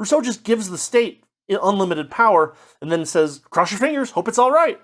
Rousseau just gives the state unlimited power and then says, cross your fingers, hope it's all right.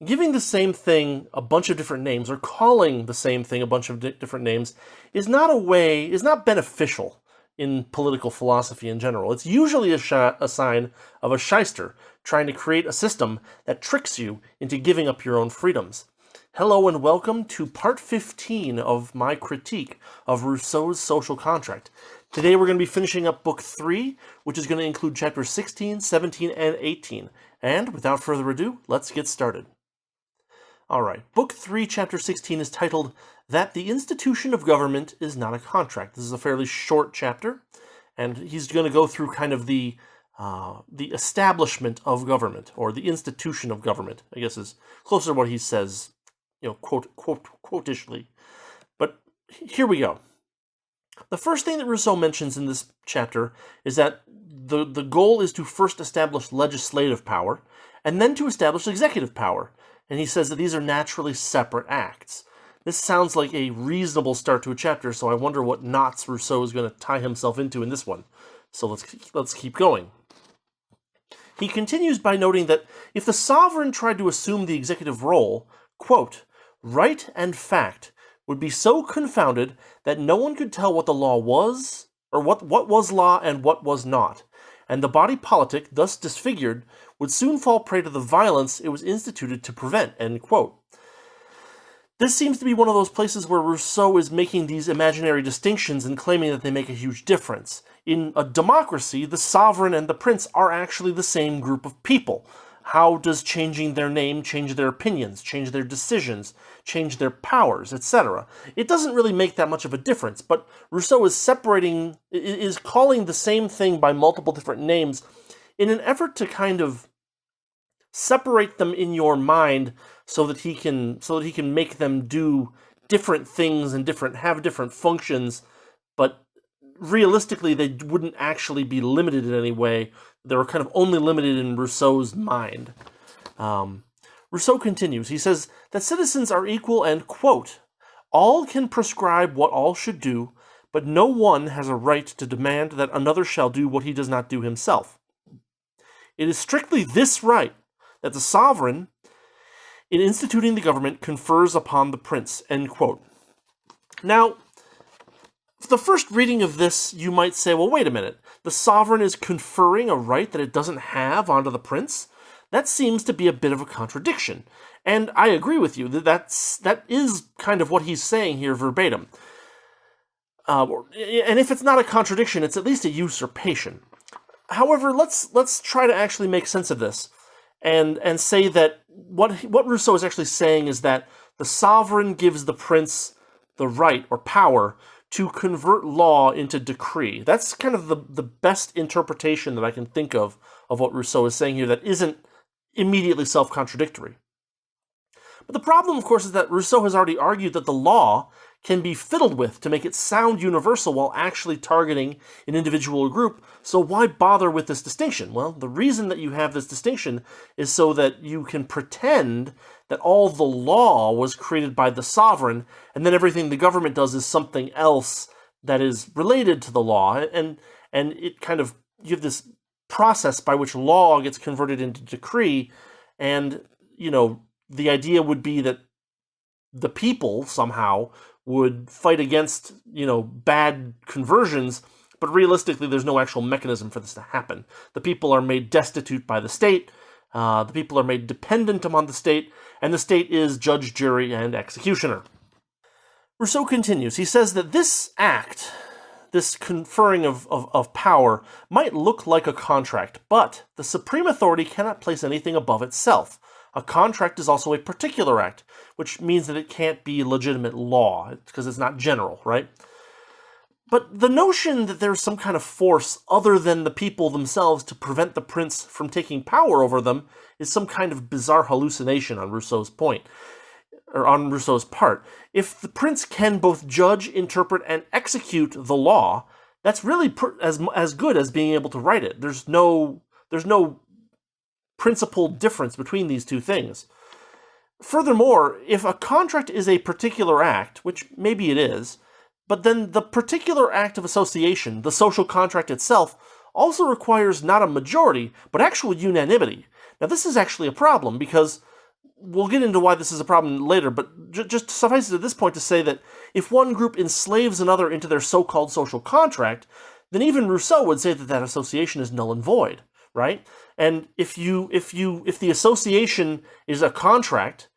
Giving the same thing a bunch of different names, or calling the same thing a bunch of different names, is not beneficial in political philosophy in general. It's usually a sign of a shyster trying to create a system that tricks you into giving up your own freedoms. Hello and welcome to part 15 of my critique of Rousseau's Social Contract. Today we're going to be finishing up book 3, which is going to include chapters 16, 17, and 18. And without further ado, let's get started. Alright, Book 3, Chapter 16 is titled, That the Institution of Government is Not a Contract. This is a fairly short chapter, and he's going to go through kind of the establishment of government, or the institution of government, I guess is closer to what he says, quotishly. But here we go. The first thing that Rousseau mentions in this chapter is that the goal is to first establish legislative power, and then to establish executive power. And he says that these are naturally separate acts. This sounds like a reasonable start to a chapter, so I wonder what knots Rousseau is going to tie himself into in this one. So let's keep going. He continues by noting that if the sovereign tried to assume the executive role, quote, right and fact would be so confounded that no one could tell what the law was, or what was law and what was not. And the body politic, thus disfigured, would soon fall prey to the violence it was instituted to prevent, end quote. This seems to be one of those places where Rousseau is making these imaginary distinctions and claiming that they make a huge difference. In a democracy, the sovereign and the prince are actually the same group of people. How does changing their name change their opinions, change their decisions, change their powers, etc.? It doesn't really make that much of a difference, but Rousseau is calling the same thing by multiple different names in an effort to kind of separate them in your mind so that he can make them do different things and have different functions, but realistically they wouldn't actually be limited in any way. They were kind of only limited in Rousseau's mind. Rousseau continues. He says that citizens are equal and, quote, all can prescribe what all should do, but no one has a right to demand that another shall do what he does not do himself. It is strictly this right that the sovereign, in instituting the government, confers upon the prince, end quote. Now, the first reading of this, you might say, well, wait a minute. The sovereign is conferring a right that it doesn't have onto the prince? That seems to be a bit of a contradiction. And I agree with you that is kind of what he's saying here verbatim. And if it's not a contradiction, it's at least a usurpation. However, let's try to actually make sense of this and say that what Rousseau is actually saying is that the sovereign gives the prince the right or power to convert law into decree. That's kind of the best interpretation that I can think of what Rousseau is saying here that isn't immediately self-contradictory. But the problem, of course, is that Rousseau has already argued that the law can be fiddled with to make it sound universal while actually targeting an individual or group, so why bother with this distinction? Well, the reason that you have this distinction is so that you can pretend that all the law was created by the sovereign, and then everything the government does is something else that is related to the law, and it kind of, you have this process by which law gets converted into decree, and, the idea would be that the people somehow would fight against, bad conversions, but realistically there's no actual mechanism for this to happen. The people are made destitute by the state, the people are made dependent upon the state, and the state is judge, jury, and executioner. Rousseau continues. He says that this act, this conferring of power, might look like a contract, but the supreme authority cannot place anything above itself. A contract is also a particular act, which means that it can't be legitimate law, because it's not general, right? But the notion that there's some kind of force other than the people themselves to prevent the prince from taking power over them is some kind of bizarre hallucination on Rousseau's point, or on Rousseau's part. If the prince can both judge, interpret, and execute the law, that's really as good as being able to write it. There's no principal difference between these two things. Furthermore, if a contract is a particular act, which maybe it is, but then the particular act of association, the social contract itself, also requires not a majority, but actual unanimity. Now this is actually a problem, because we'll get into why this is a problem later, but just suffice it at this point to say that if one group enslaves another into their so-called social contract, then even Rousseau would say that that association is null and void, right? And if the association is a contract,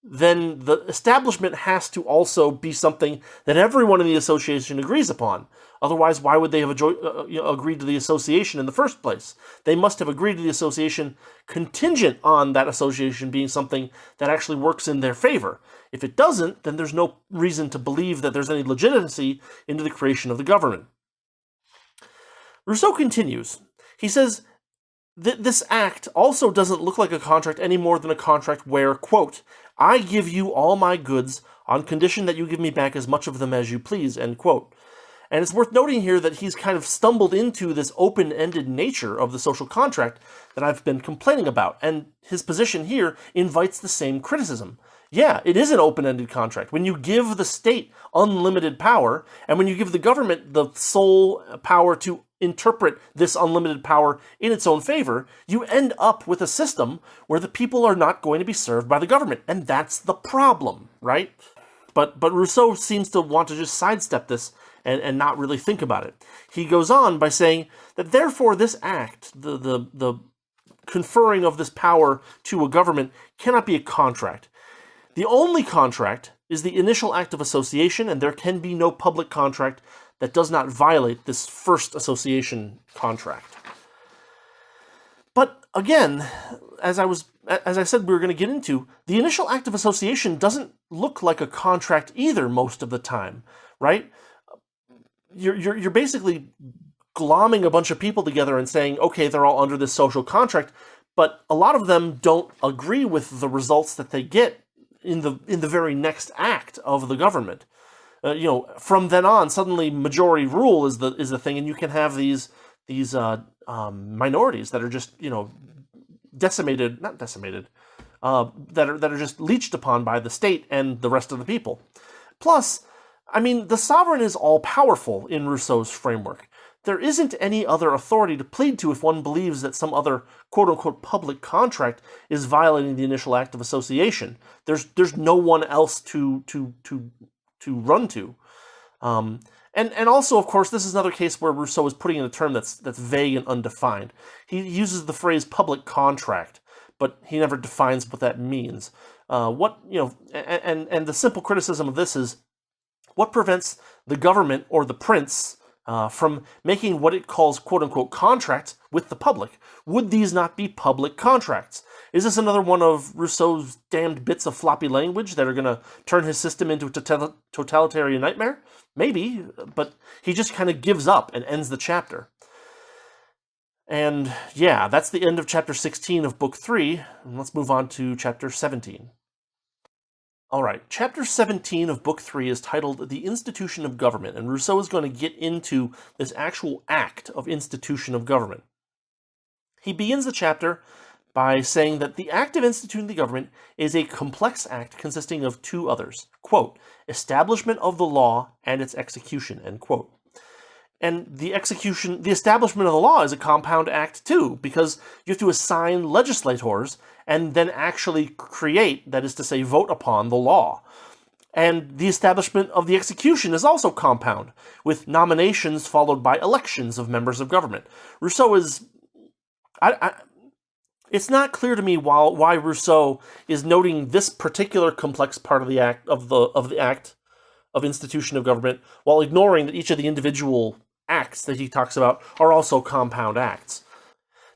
then the establishment has to also be something that everyone in the association agrees upon. Otherwise, why would they have agreed to the association in the first place? They must have agreed to the association contingent on that association being something that actually works in their favor. If it doesn't, then there's no reason to believe that there's any legitimacy into the creation of the government. Rousseau continues. He says, this act also doesn't look like a contract any more than a contract where, quote, I give you all my goods on condition that you give me back as much of them as you please, end quote. And it's worth noting here that he's kind of stumbled into this open-ended nature of the social contract that I've been complaining about, and his position here invites the same criticism. Yeah, it is an open-ended contract. When you give the state unlimited power, and when you give the government the sole power to interpret this unlimited power in its own favor, you end up with a system where the people are not going to be served by the government, and that's the problem, right? But Rousseau seems to want to just sidestep this and not really think about it. He goes on by saying that therefore this act, the conferring of this power to a government, cannot be a contract. The only contract is the initial act of association, and there can be no public contract that does not violate this first association contract. But again, as I said we were going to get into, the initial act of association doesn't look like a contract either most of the time, right? You're basically glomming a bunch of people together and saying, okay, they're all under this social contract, but a lot of them don't agree with the results that they get in the very next act of the government. From then on, suddenly majority rule is the thing, and you can have these minorities that are just that are just leached upon by the state and the rest of the people. Plus, I mean, the sovereign is all powerful in Rousseau's framework. There isn't any other authority to plead to if one believes that some other quote-unquote public contract is violating the initial act of association. There's no one else to run to. And also, of course, this is another case where Rousseau is putting in a term that's vague and undefined. He uses the phrase public contract, but he never defines what that means. And the simple criticism of this is, what prevents the government or the prince from making what it calls quote-unquote contracts with the public? Would these not be public contracts? Is this another one of Rousseau's damned bits of floppy language that are going to turn his system into a totalitarian nightmare? Maybe, but he just kind of gives up and ends the chapter. And yeah, that's the end of chapter 16 of book 3. And let's move on to chapter 17. Alright, chapter 17 of book 3 is titled The Institution of Government, and Rousseau is going to get into this actual act of institution of government. He begins the chapter by saying that the act of instituting the government is a complex act consisting of two others, quote, establishment of the law and its execution, end quote. And the establishment of the law is a compound act too, because you have to assign legislators and then actually create, that is to say, vote upon the law. And the establishment of the execution is also compound, with nominations followed by elections of members of government. Rousseau is... it's not clear to me why Rousseau is noting this particular complex part of the act of the act of institution of government, while ignoring that each of the individual acts that he talks about are also compound acts.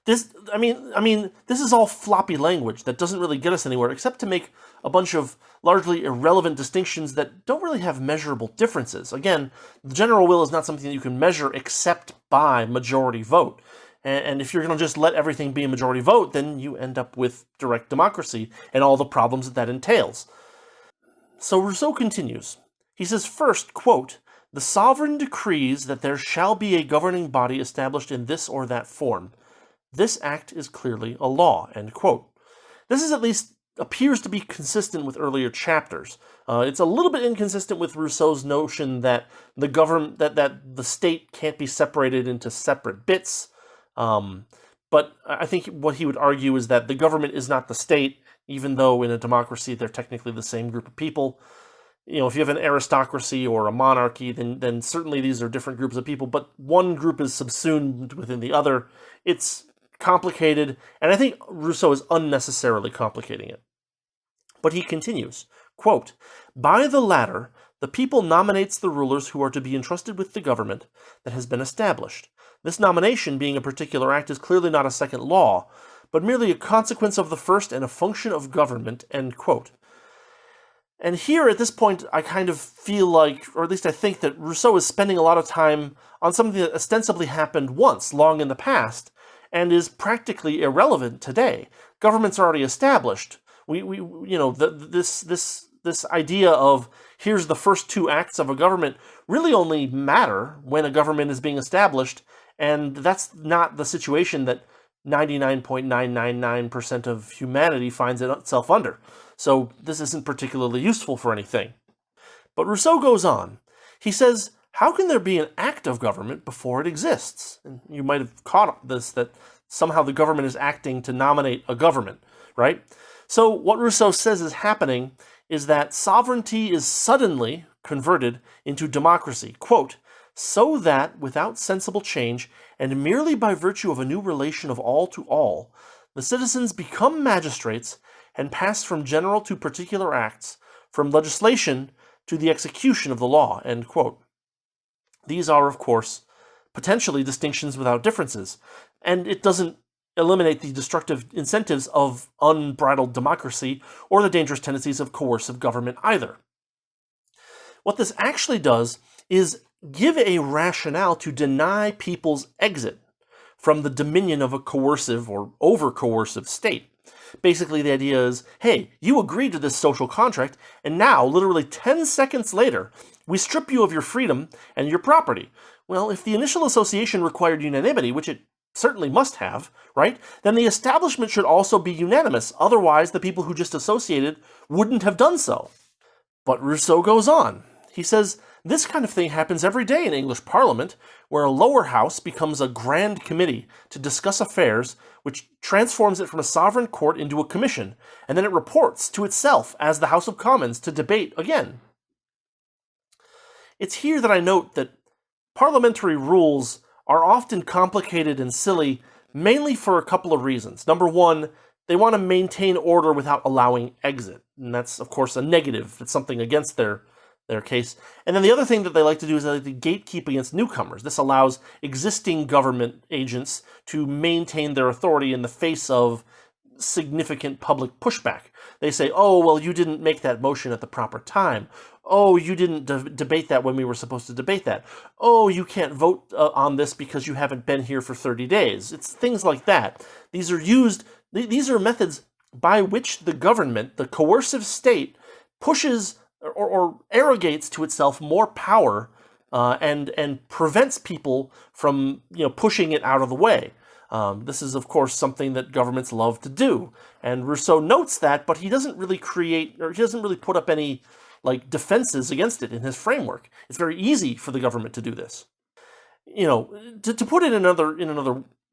This is all floppy language that doesn't really get us anywhere, except to make a bunch of largely irrelevant distinctions that don't really have measurable differences. Again, the general will is not something that you can measure except by majority vote. And if you're going to just let everything be a majority vote, then you end up with direct democracy and all the problems that that entails. So Rousseau continues. He says, first, quote, "The sovereign decrees that there shall be a governing body established in this or that form. This act is clearly a law," end quote. This is at least appears to be consistent with earlier chapters. It's a little bit inconsistent with Rousseau's notion that the government, that the state can't be separated into separate bits. But I think what he would argue is that the government is not the state, even though in a democracy they're technically the same group of people. If you have an aristocracy or a monarchy, then certainly these are different groups of people, but one group is subsumed within the other. It's complicated, and I think Rousseau is unnecessarily complicating it. But he continues, quote, "By the latter, the people nominates the rulers who are to be entrusted with the government that has been established. This nomination, being a particular act, is clearly not a second law, but merely a consequence of the first and a function of government," end quote. And here, at this point, I kind of feel like, or at least I think that Rousseau is spending a lot of time on something that ostensibly happened once, long in the past, and is practically irrelevant today. Governments are already established. This idea of here's the first two acts of a government really only matter when a government is being established, and that's not the situation that 99.999% of humanity finds itself under. So this isn't particularly useful for anything. But Rousseau goes on. He says, how can there be an act of government before it exists? And you might have caught this, that somehow the government is acting to nominate a government, right? So what Rousseau says is happening is that sovereignty is suddenly converted into democracy, quote, "so that, without sensible change, and merely by virtue of a new relation of all to all, the citizens become magistrates and pass from general to particular acts, from legislation to the execution of the law," end quote. These are, of course, potentially distinctions without differences, and it doesn't eliminate the destructive incentives of unbridled democracy or the dangerous tendencies of coercive government either. What this actually does is give a rationale to deny people's exit from the dominion of a coercive or over-coercive state. Basically, the idea is, hey, you agreed to this social contract, and now, literally 10 seconds later, we strip you of your freedom and your property. Well, if the initial association required unanimity, which it certainly must have, right, then the establishment should also be unanimous. Otherwise, the people who just associated wouldn't have done so. But Rousseau goes on. He says, this kind of thing happens every day in English Parliament, where a lower house becomes a grand committee to discuss affairs, which transforms it from a sovereign court into a commission, and then it reports to itself as the House of Commons to debate again. It's here that I note that parliamentary rules are often complicated and silly, mainly for a couple of reasons. Number one, they want to maintain order without allowing exit, and that's, of course, a negative. It's something against their case. And then the other thing that they like to do is they like to gatekeep against newcomers. This allows existing government agents to maintain their authority in the face of significant public pushback. They say, oh, well, you didn't make that motion at the proper time. Oh, you didn't debate that when we were supposed to debate that. Oh, you can't vote on this because you haven't been here for 30 days. It's things like that. These are methods by which the government, the coercive state, pushes or arrogates to itself more power and prevents people from pushing it out of the way. This is, of course, something that governments love to do. And Rousseau notes that, but he doesn't really put up any defenses against it in his framework. It's very easy for the government to do this. To put it in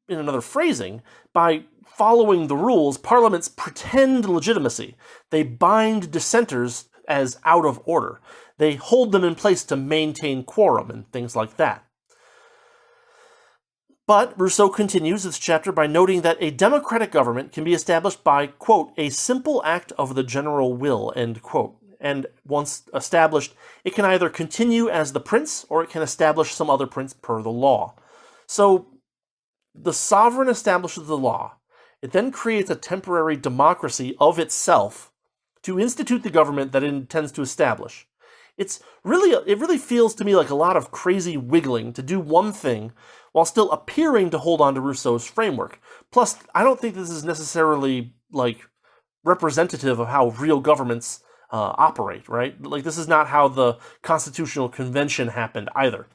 another phrasing, by following the rules, parliaments pretend legitimacy. They bind dissenters as out of order. They hold them in place to maintain quorum and things like that. But Rousseau continues this chapter by noting that a democratic government can be established by, quote, a simple act of the general will, end quote. And once established, it can either continue as the prince or it can establish some other prince per the law. So the sovereign establishes the law. It then creates a temporary democracy of itself to institute the government that it intends to establish. It really feels to me like a lot of crazy wiggling to do one thing while still appearing to hold on to Rousseau's framework. Plus, I don't think this is necessarily representative of how real governments operate, right? This is not how the Constitutional Convention happened either.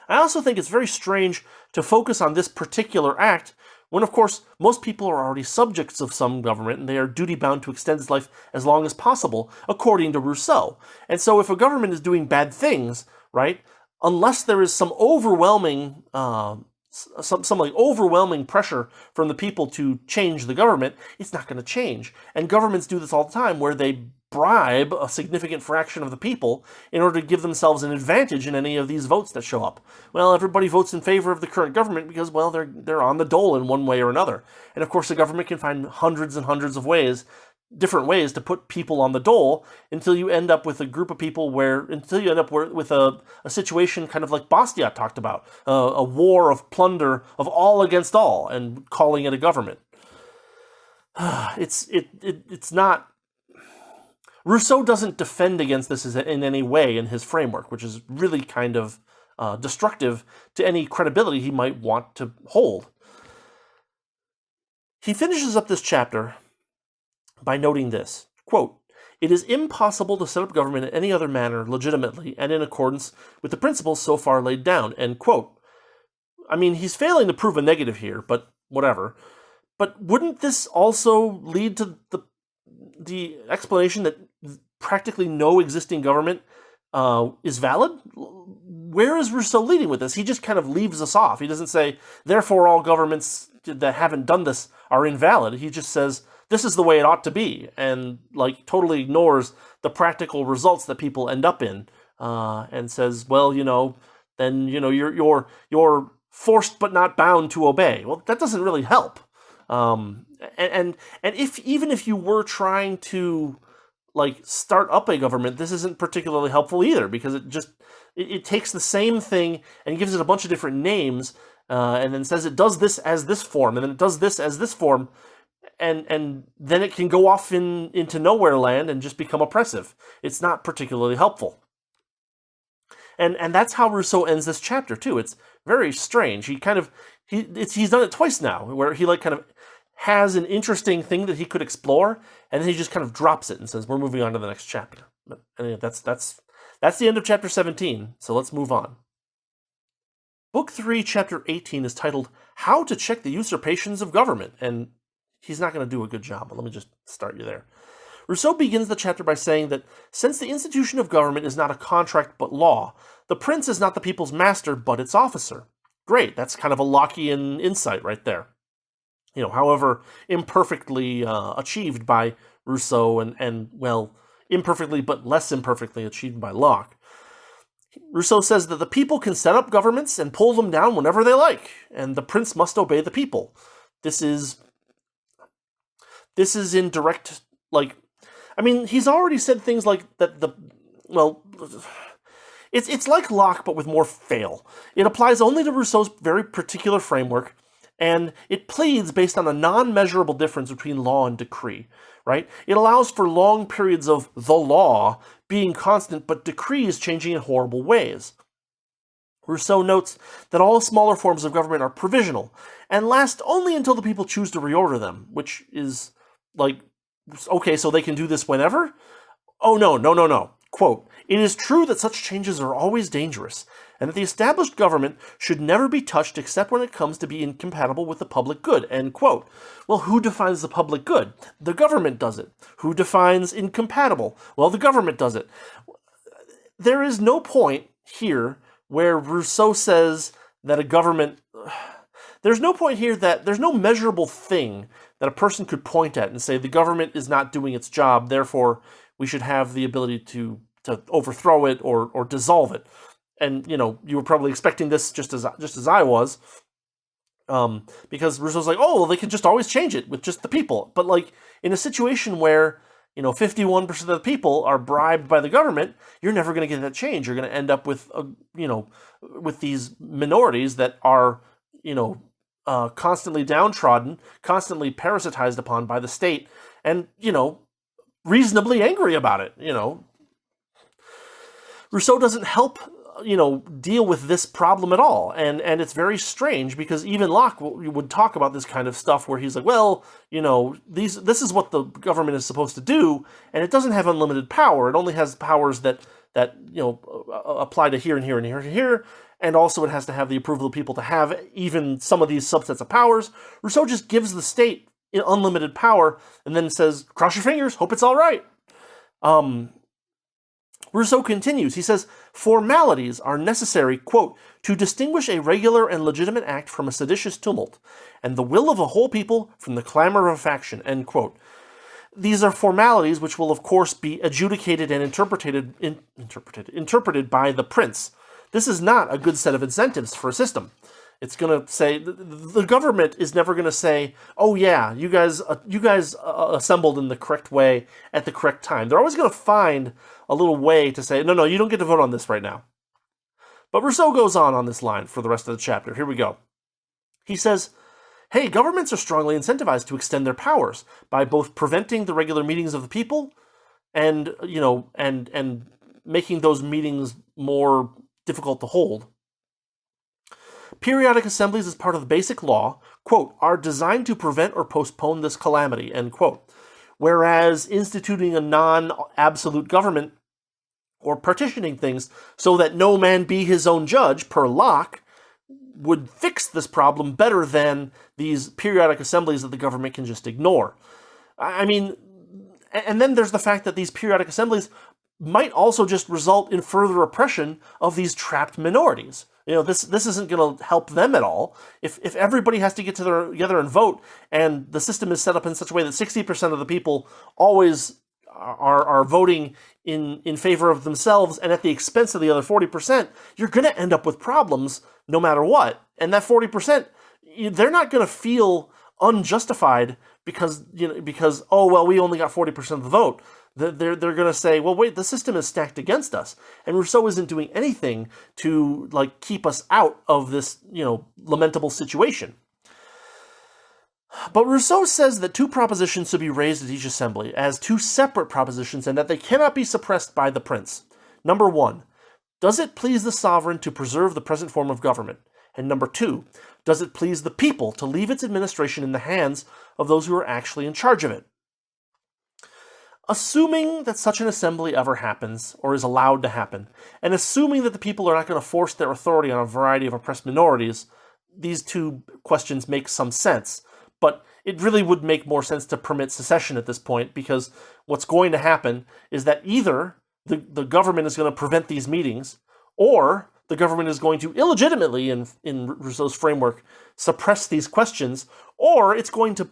I also think it's very strange to focus on this particular act when, of course, most people are already subjects of some government and they are duty-bound to extend its life as long as possible, according to Rousseau. And so if a government is doing bad things, right, unless there is some overwhelming overwhelming pressure from the people to change the government, it's not going to change. And governments do this all the time, where they bribe a significant fraction of the people in order to give themselves an advantage in any of these votes that show up. Well, everybody votes in favor of the current government because, well, they're on the dole in one way or another. And of course, the government can find hundreds and hundreds of different ways to put people on the dole until you end up with a group of people until you end up with a situation kind of like Bastiat talked about, a war of plunder of all against all, and calling it a government. It's not. Rousseau doesn't defend against this in any way in his framework, which is really kind of destructive to any credibility he might want to hold. He finishes up this chapter by noting this, quote, "It is impossible to set up government in any other manner legitimately and in accordance with the principles so far laid down," end quote. I mean, he's failing to prove a negative here, but whatever. But wouldn't this also lead to the explanation that practically no existing government is valid? Where is Rousseau leading with this? He just kind of leaves us off. He doesn't say, therefore all governments that haven't done this are invalid. He just says, this is the way it ought to be, and totally ignores the practical results that people end up in, and says, well, then you're forced but not bound to obey. Well, that doesn't really help. And even if you were trying to start up a government, this isn't particularly helpful either, because it takes the same thing and gives it a bunch of different names, and then says it does this as this form, and then it does this as this form, and then it can go off into nowhere land and just become oppressive. It's not particularly helpful. And that's how Rousseau ends this chapter too. It's very strange. He's done it twice now, where he kind of has an interesting thing that he could explore, and then he just kind of drops it and says, we're moving on to the next chapter. But anyway, that's the end of chapter 17, so let's move on. Book 3, chapter 18 is titled, How to Check the Usurpations of Government, and he's not going to do a good job, but let me just start you there. Rousseau begins the chapter by saying that since the institution of government is not a contract but law, the prince is not the people's master but its officer. Great, that's kind of a Lockean insight right there. However imperfectly achieved by Rousseau and imperfectly but less imperfectly achieved by Locke. Rousseau says that the people can set up governments and pull them down whenever they like, and the prince must obey the people. This is in direct, he's already said things like that it's like Locke, but with more fail. It applies only to Rousseau's very particular framework, and it pleads based on a non-measurable difference between law and decree, right? It allows for long periods of the law being constant, but decrees changing in horrible ways. Rousseau notes that all smaller forms of government are provisional, and last only until the people choose to reorder them, which is okay, so they can do this whenever? Oh, no. Quote, "It is true that such changes are always dangerous, and that the established government should never be touched except when it comes to be incompatible with the public good," end quote. Well, who defines the public good? The government does it. Who defines incompatible? Well, the government does it. There is no point here where Rousseau says that a government... There's no point here that there's no measurable thing that a person could point at and say the government is not doing its job, therefore we should have the ability to overthrow it or dissolve it. And you were probably expecting this just as I was, because Rousseau's they can just always change it with just the people. But in a situation where 51% of the people are bribed by the government, you're never going to get that change. You're going to end up with with these minorities that are constantly downtrodden, constantly parasitized upon by the state, and, reasonably angry about it, Rousseau doesn't help, deal with this problem at all. And it's very strange because even Locke would talk about this kind of stuff where he's like, well, this is what the government is supposed to do, and it doesn't have unlimited power. It only has powers that apply to here and here and here and here, and also it has to have the approval of people to have even some of these subsets of powers. Rousseau just gives the state unlimited power and then says, cross your fingers, hope it's all right. Rousseau continues. He says, formalities are necessary, quote, to distinguish a regular and legitimate act from a seditious tumult, and the will of a whole people from the clamor of a faction, end quote. These are formalities which will, of course, be adjudicated and interpreted by the prince. This is not a good set of incentives for a system. It's going to say, the government is never going to say, oh yeah, you guys assembled in the correct way at the correct time. They're always going to find a little way to say, no, you don't get to vote on this right now. But Rousseau goes on this line for the rest of the chapter. Here we go. He says, hey, governments are strongly incentivized to extend their powers by both preventing the regular meetings of the people and, and making those meetings more difficult to hold. Periodic assemblies as part of the basic law, quote, are designed to prevent or postpone this calamity, end quote. Whereas instituting a non-absolute government or partitioning things so that no man be his own judge, per Locke, would fix this problem better than these periodic assemblies that the government can just ignore. I mean, and then there's the fact that these periodic assemblies might also just result in further oppression of these trapped minorities. This isn't going to help them at all. If everybody has to get together and vote, and the system is set up in such a way that 60% of the people always are voting in favor of themselves and at the expense of the other 40%, you're going to end up with problems no matter what. And that 40%, they're not going to feel unjustified because oh well, we only got 40% of the vote. They're going to say, well, wait, the system is stacked against us, and Rousseau isn't doing anything to keep us out of this lamentable situation. But Rousseau says that two propositions should be raised at each assembly as two separate propositions, and that they cannot be suppressed by the prince. Number one, does it please the sovereign to preserve the present form of government? And number two, does it please the people to leave its administration in the hands of those who are actually in charge of it? Assuming that such an assembly ever happens, or is allowed to happen, and assuming that the people are not going to force their authority on a variety of oppressed minorities, these two questions make some sense. But it really would make more sense to permit secession at this point, because what's going to happen is that either the government is going to prevent these meetings, or the government is going to illegitimately, in Rousseau's framework, suppress these questions, or it's going to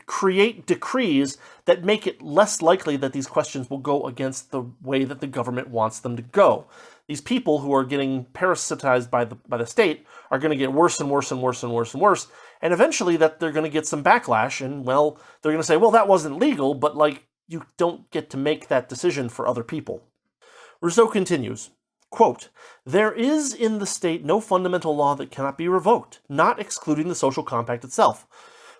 create decrees that make it less likely that these questions will go against the way that the government wants them to go. These people who are getting parasitized by the state are going to get worse and worse and worse and worse and worse, and eventually that they're going to get some backlash, and well, they're going to say, well, that wasn't legal, but you don't get to make that decision for other people. Rousseau continues, quote, there is in the state no fundamental law that cannot be revoked, not excluding the social compact itself.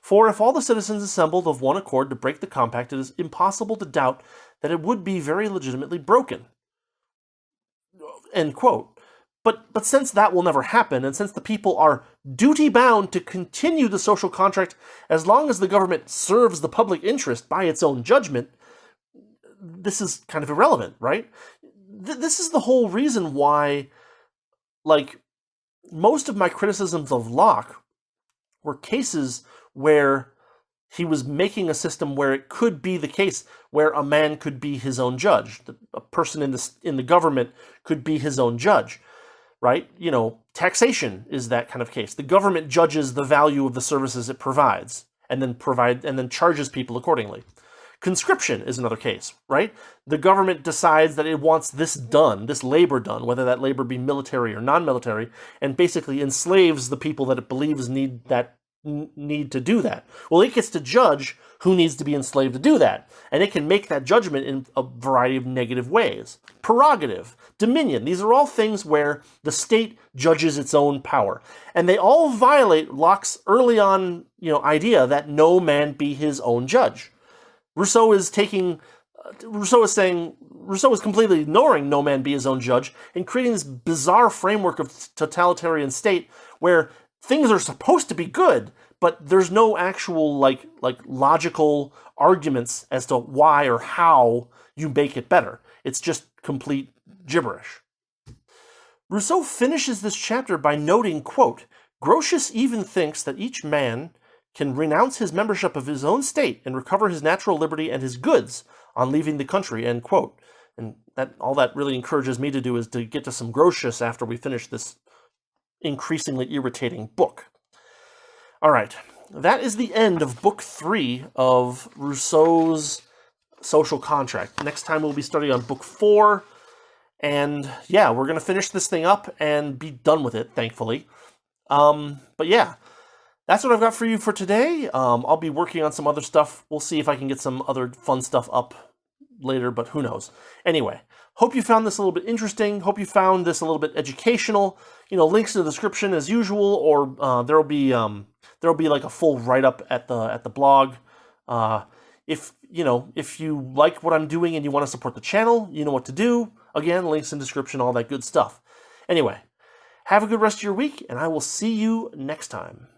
For if all the citizens assembled of one accord to break the compact, it is impossible to doubt that it would be very legitimately broken. End quote. But since that will never happen, and since the people are duty-bound to continue the social contract as long as the government serves the public interest by its own judgment, this is kind of irrelevant, right? This is the whole reason why, most of my criticisms of Locke were cases where he was making a system where it could be the case where a man could be his own judge. A person in the government could be his own judge, right? Taxation is that kind of case. The government judges the value of the services it provides and then charges people accordingly. Conscription is another case, right? The government decides that it wants this labor done, whether that labor be military or non-military, and basically enslaves the people that it believes need that need to do that? Well, it gets to judge who needs to be enslaved to do that, and it can make that judgment in a variety of negative ways. Prerogative, dominion, these are all things where the state judges its own power, and they all violate Locke's early on, idea that no man be his own judge. Rousseau is completely ignoring no man be his own judge and creating this bizarre framework of totalitarian state where things are supposed to be good, but there's no actual like logical arguments as to why or how you make it better. It's just complete gibberish. Rousseau finishes this chapter by noting, quote, "Grotius even thinks that each man can renounce his membership of his own state and recover his natural liberty and his goods on leaving the country," end quote. And all that really encourages me to do is to get to some Grotius after we finish this increasingly irritating book. All right, that is the end of Book 3 of Rousseau's Social Contract. Next time we'll be studying on Book 4, and yeah, we're going to finish this thing up and be done with it, thankfully. But yeah, that's what I've got for you for today. I'll be working on some other stuff. We'll see if I can get some other fun stuff up later, but who knows. Anyway, hope you found this a little bit interesting. Hope you found this a little bit educational. Links in the description as usual, or there'll be like a full write-up at the blog. If you like what I'm doing and you want to support the channel, you know what to do. Again, links in the description, all that good stuff. Anyway, have a good rest of your week, and I will see you next time.